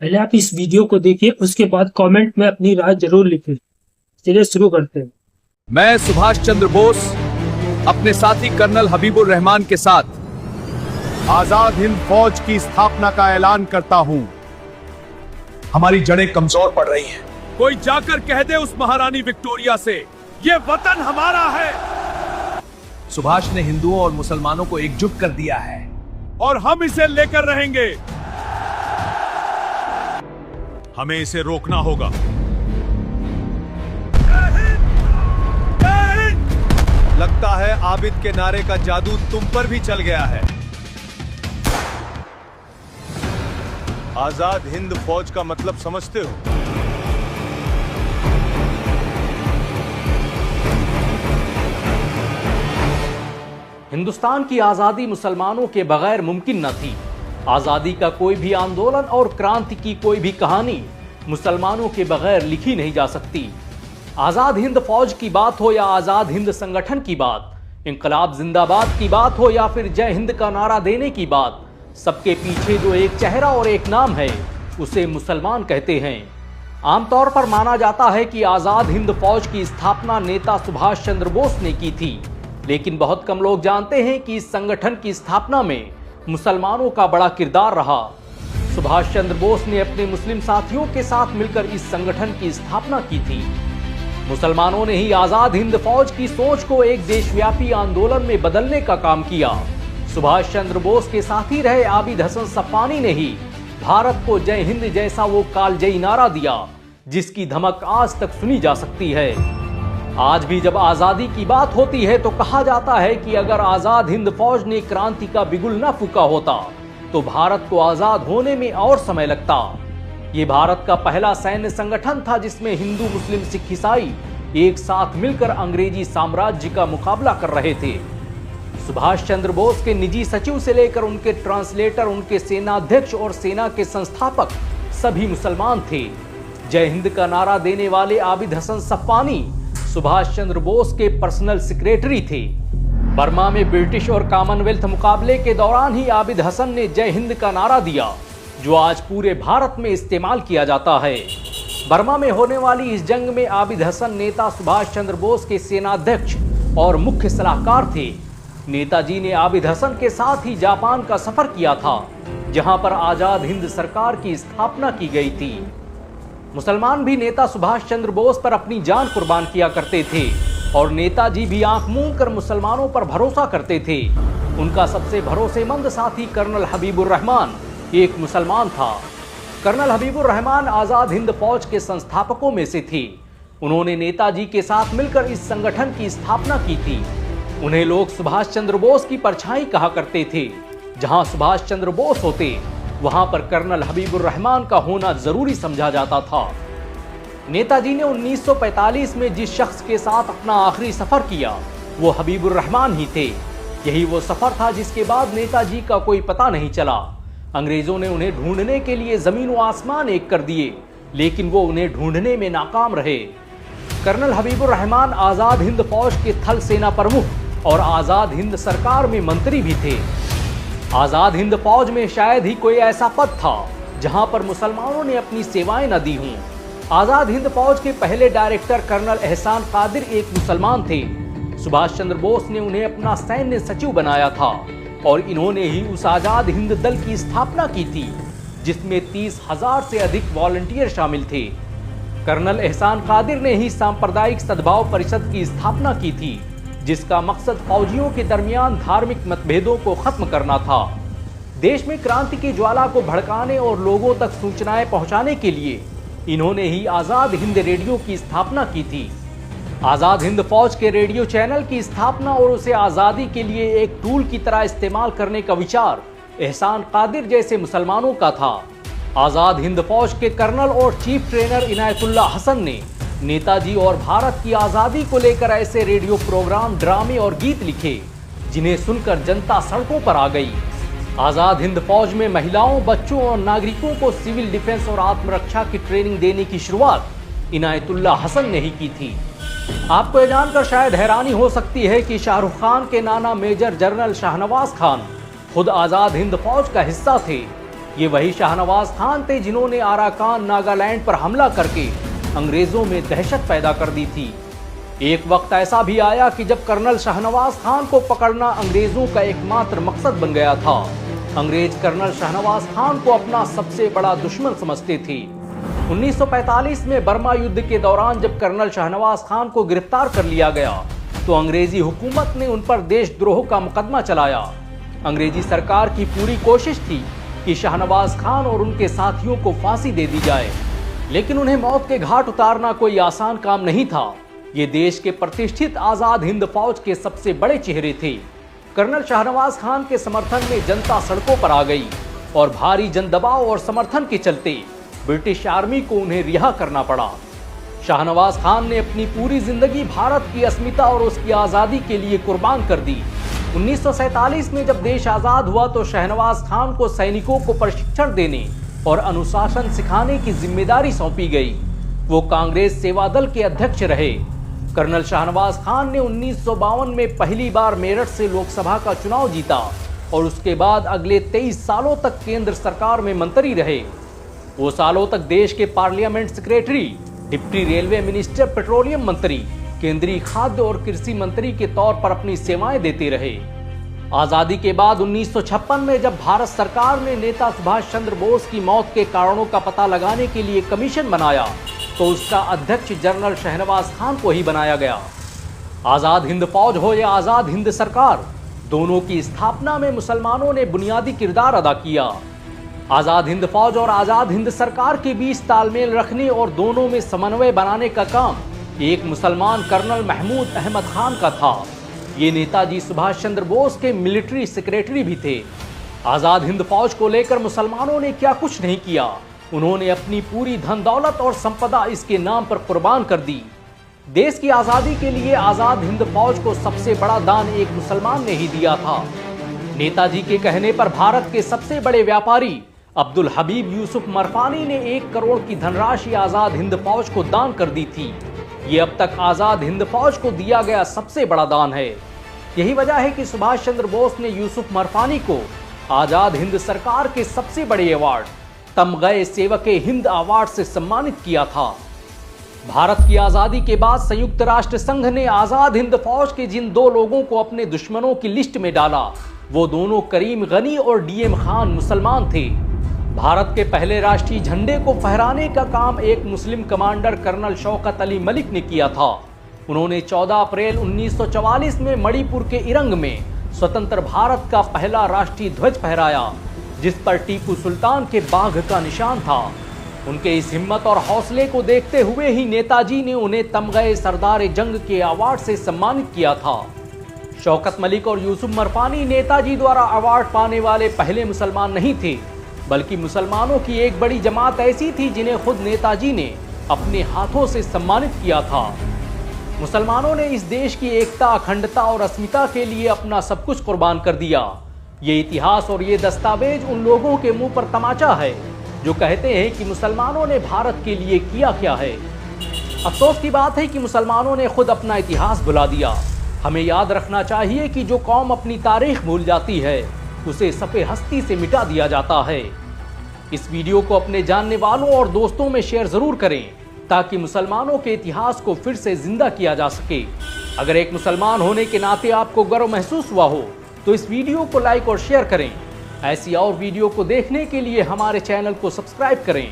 पहले आप इस वीडियो को देखिए, उसके बाद कमेंट में अपनी राय जरूर लिखें। चलिए शुरू करते हैं। मैं सुभाष चंद्र बोस अपने साथी कर्नल हबीबुर रहमान के साथ आजाद हिंद फौज की स्थापना का ऐलान करता हूं। हमारी जड़ें कमजोर पड़ रही हैं। कोई जाकर कह दे उस महारानी विक्टोरिया से, ये वतन हमारा है। सुभाष ने हिंदुओं और मुसलमानों को एकजुट कर दिया है और हम इसे लेकर रहेंगे। हमें इसे रोकना होगा। लगता है आबिद के नारे का जादू तुम पर भी चल गया है। आजाद हिंद फौज का मतलब समझते हो? हिंदुस्तान की आज़ादी मुसलमानों के बगैर मुमकिन न थी। आज़ादी का कोई भी आंदोलन और क्रांति की कोई भी कहानी मुसलमानों के बगैर लिखी नहीं जा सकती। आज़ाद हिंद फौज की बात हो या आज़ाद हिंद संगठन की बात, इंकलाब जिंदाबाद की बात हो या फिर जय हिंद का नारा देने की बात, सबके पीछे जो एक चेहरा और एक नाम है, उसे मुसलमान कहते हैं। आमतौर पर माना जाता है कि आज़ाद हिंद फौज की स्थापना नेता सुभाष चंद्र बोस ने की थी, लेकिन बहुत कम लोग जानते हैं कि इस संगठन की स्थापना में मुसलमानों का बड़ा किरदार रहा। सुभाष चंद्र बोस ने अपने मुस्लिम साथियों के साथ मिलकर इस संगठन की स्थापना की थी। मुसलमानों ने ही आज़ाद हिंद फौज की सोच को एक देशव्यापी आंदोलन में बदलने का काम किया। सुभाष चंद्र बोस के साथी रहे आबिद हसन सप्पानी ने ही भारत को जय हिंद जैसा वो कालजयी नारा दिया, जिसकी धमक आज तक सुनी जा सकती है। आज भी जब आजादी की बात होती है तो कहा जाता है कि अगर आजाद हिंद फौज ने क्रांति का बिगुल न फूका होता तो भारत को आजाद होने में और समय लगता। ये भारत का पहला सैन्य संगठन था जिसमें हिंदू, मुस्लिम, सिख, ईसाई एक साथ मिलकर अंग्रेजी साम्राज्य का मुकाबला कर रहे थे। सुभाष चंद्र बोस के निजी सचिव से लेकर उनके ट्रांसलेटर, उनके सेनाध्यक्ष और सेना के संस्थापक सभी मुसलमान थे। जय हिंद का नारा देने वाले आबिद हसन सप्पानी सुभाष चंद्र बोस के पर्सनल सेक्रेटरी थे। बर्मा में ब्रिटिश और कॉमनवेल्थ मुकाबले के दौरान ही आबिद हसन ने जय हिंद का नारा दिया, जो आज पूरे भारत में इस्तेमाल किया जाता है। बर्मा में होने वाली इस जंग में आबिद हसन नेता सुभाष चंद्र बोस के सेनाध्यक्ष और मुख्य सलाहकार थे। नेताजी ने आबिद हसन के साथ ही जापान का सफर किया था, जहां पर आजाद हिंद सरकार की स्थापना की गई थी। मुसलमान भी नेता सुभाष चंद्र बोस पर अपनी जान कुर्बान किया करते थे और नेताजी भी आंख मूंद कर मुसलमानों पर भरोसा करते थे। उनका सबसे भरोसेमंद साथी कर्नल हबीबुर रहमान एक मुसलमान था। कर्नल हबीबुर रहमान आजाद हिंद फौज के संस्थापकों में से थे। उन्होंने नेताजी के साथ मिलकर इस संगठन की स्थापना की थी। उन्हें लोग सुभाष चंद्र बोस की परछाई कहा करते थे। जहां सुभाष चंद्र बोस होते वहां पर कर्नल हबीबुर रहमान का होना जरूरी समझा जाता था। नेताजी ने 1945 में जिस शख्स के साथ अपना आखिरी सफर किया वो हबीबुर रहमान ही थे। यही वो सफर था जिसके बाद नेताजी का कोई पता नहीं चला। अंग्रेजों ने उन्हें ढूंढने के लिए जमीन व आसमान एक कर दिए, लेकिन वो उन्हें ढूंढने में नाकाम रहे। कर्नल हबीबुर रहमान आजाद हिंद फौज के थल सेना प्रमुख और आजाद हिंद सरकार में मंत्री भी थे। आजाद हिंद फौज में शायद ही कोई ऐसा पद था जहां पर मुसलमानों ने अपनी सेवाएं न दी हों। आजाद हिंद फौज के पहले डायरेक्टर कर्नल एहसान कादिर एक मुसलमान थे। सुभाष चंद्र बोस ने उन्हें अपना सैन्य सचिव बनाया था और इन्होंने ही उस आजाद हिंद दल की स्थापना की थी जिसमें 30,000 से अधिक वॉलंटियर शामिल थे। कर्नल एहसान कादिर ने ही सांप्रदायिक सद्भाव परिषद की स्थापना की थी, जिसका मकसद फौजियों के दरमियान धार्मिक मतभेदों को खत्म करना था। देश में क्रांति की ज्वाला को भड़काने और लोगों तक सूचनाएं पहुंचाने के लिए इन्होंने ही आजाद हिंद रेडियो की स्थापना की थी। आजाद हिंद फौज के रेडियो चैनल की स्थापना और उसे आजादी के लिए एक टूल की तरह इस्तेमाल करने का विचार एहसान कादिर जैसे मुसलमानों का था। आजाद हिंद फौज के कर्नल और चीफ ट्रेनर इनायतुल्लाह हसन ने नेताजी और भारत की आजादी को लेकर ऐसे रेडियो प्रोग्राम, ड्रामे और गीत लिखे जिन्हें सुनकर जनता सड़कों पर आ गई। आजाद हिंद फौज में महिलाओं, बच्चों और नागरिकों को सिविल डिफेंस और आत्मरक्षा की ट्रेनिंग देने की शुरुआत इनायतुल्लाह हसन ने ही की थी। आपको यह जानकर शायद हैरानी हो सकती है कि शाहरुख खान के नाना मेजर जनरल शाहनवाज खान खुद आजाद हिंद फौज का हिस्सा थे। ये वही शाहनवाज खान थे जिन्होंने अराकान नागालैंड पर हमला करके अंग्रेजों में दहशत पैदा कर दी थी। एक वक्त ऐसा भी आया कि जब कर्नल शाहनवाज खान को पकड़ना अंग्रेजों का एकमात्र मकसद बन गया था। अंग्रेज कर्नल शाहनवाज खान को अपना सबसे बड़ा दुश्मन समझते थे। 1945 में बर्मा युद्ध के दौरान जब कर्नल शाहनवाज खान को गिरफ्तार कर लिया गया तो अंग्रेजी हुकूमत ने उन पर देशद्रोह का मुकदमा चलाया। अंग्रेजी सरकार की पूरी कोशिश थी कि शाहनवाज खान और उनके साथियों को फांसी दे दी जाए, लेकिन उन्हें मौत के घाट उतारना कोई आसान काम नहीं था। ये देश के प्रतिष्ठित आजाद हिंद फौज के सबसे बड़े चेहरे थे। कर्नल शाहनवाज खान के समर्थन में जनता सड़कों पर आ गई और भारी जनदबाव और समर्थन के चलते ब्रिटिश आर्मी को उन्हें रिहा करना पड़ा। शाहनवाज खान ने अपनी पूरी जिंदगी भारत की अस्मिता और उसकी आज़ादी के लिए कुर्बान कर दी। 1947 में जब देश आज़ाद हुआ तो शाहनवाज खान को सैनिकों को प्रशिक्षण देने और अनुशासन सिखाने की जिम्मेदारी सौंपी गई। वो कांग्रेस सेवा दल के अध्यक्ष रहे। कर्नल शाहनवाज खान ने 1952 में पहली बार मेरठ से लोकसभा का चुनाव जीता और उसके बाद अगले 23 सालों तक केंद्र सरकार में मंत्री रहे। वो सालों तक देश के parliament secretary, deputy railway minister, petroleum मंत्री, केंद्रीय खाद्य और कृषि मंत्री के तौर पर अपनी सेवाएं देते रहे। आजादी के बाद 1956 में जब भारत सरकार ने नेता सुभाष चंद्र बोस की मौत के कारणों का पता लगाने के लिए कमीशन बनाया तो उसका अध्यक्ष जनरल शाहनवाज खान को ही बनाया गया। आजाद हिंद फौज हो या आजाद हिंद सरकार, दोनों की स्थापना में मुसलमानों ने बुनियादी किरदार अदा किया। आजाद हिंद फौज और आजाद हिंद सरकार के बीच तालमेल रखने और दोनों में समन्वय बनाने का काम एक मुसलमान कर्नल महमूद अहमद खान का था। ये नेताजी सुभाष चंद्र बोस के मिलिट्री सेक्रेटरी भी थे। आजाद हिंद फौज को लेकर मुसलमानों ने क्या कुछ नहीं किया। उन्होंने अपनी पूरी धन दौलत और संपदा इसके नाम पर कुर्बान कर दी। देश की आजादी के लिए आजाद हिंद फौज को सबसे बड़ा दान एक मुसलमान ने ही दिया था। नेताजी के कहने पर भारत के सबसे बड़े व्यापारी अब्दुल हबीब यूसुफ मरफानी ने 1 करोड़ की धनराशि आजाद हिंद फौज को दान कर दी थी। ये अब तक आजाद हिंद फौज को दिया गया सबसे बड़ा दान है। यही वजह है कि सुभाष चंद्र बोस ने यूसुफ मरफानी को आजाद हिंद सरकार के सबसे बड़े अवार्ड तमग़े सेवक हिंद अवार्ड से सम्मानित किया था। भारत की आजादी के बाद संयुक्त राष्ट्र संघ ने आजाद हिंद फौज के जिन 2 लोगों को अपने दुश्मनों की लिस्ट में डाला, वो दोनों करीम गनी और डीएम खान मुसलमान थे। भारत के पहले राष्ट्रीय झंडे को फहराने का काम एक मुस्लिम कमांडर कर्नल शौकत अली मलिक ने किया था। उन्होंने 14 अप्रैल 1944 में मणिपुर के इरंग में स्वतंत्र भारत का पहला राष्ट्रीय ध्वज फहराया, जिस पर टीपू सुल्तान के बाघ का निशान था। उनके इस हिम्मत और हौसले को देखते हुए ही नेताजी ने उन्हें तमग़े सरदार जंग के अवार्ड से सम्मानित किया था। शौकत मलिक और यूसुफ मरफानी नेताजी द्वारा अवार्ड पाने वाले पहले मुसलमान नहीं थे, बल्कि मुसलमानों की एक बड़ी जमात ऐसी थी जिन्हें खुद नेताजी ने अपने हाथों से सम्मानित किया था। मुसलमानों ने इस देश की एकता, अखंडता और अस्मिता के लिए अपना सब कुछ कुर्बान कर दिया। ये इतिहास और ये दस्तावेज उन लोगों के मुंह पर तमाचा है जो कहते हैं कि मुसलमानों ने भारत के लिए किया क्या है। अफसोस की बात है कि मुसलमानों ने खुद अपना इतिहास भुला दिया। हमें याद रखना चाहिए कि जो कौम अपनी तारीख भूल जाती है उसे सफ़े हस्ती से मिटा दिया जाता है। इस वीडियो को अपने जानने वालों और दोस्तों में शेयर जरूर करें ताकि मुसलमानों के इतिहास को फिर से जिंदा किया जा सके। अगर एक मुसलमान होने के नाते आपको गर्व महसूस हुआ हो तो इस वीडियो को लाइक और शेयर करें। ऐसी और वीडियो को देखने के लिए हमारे चैनल को सब्सक्राइब करें।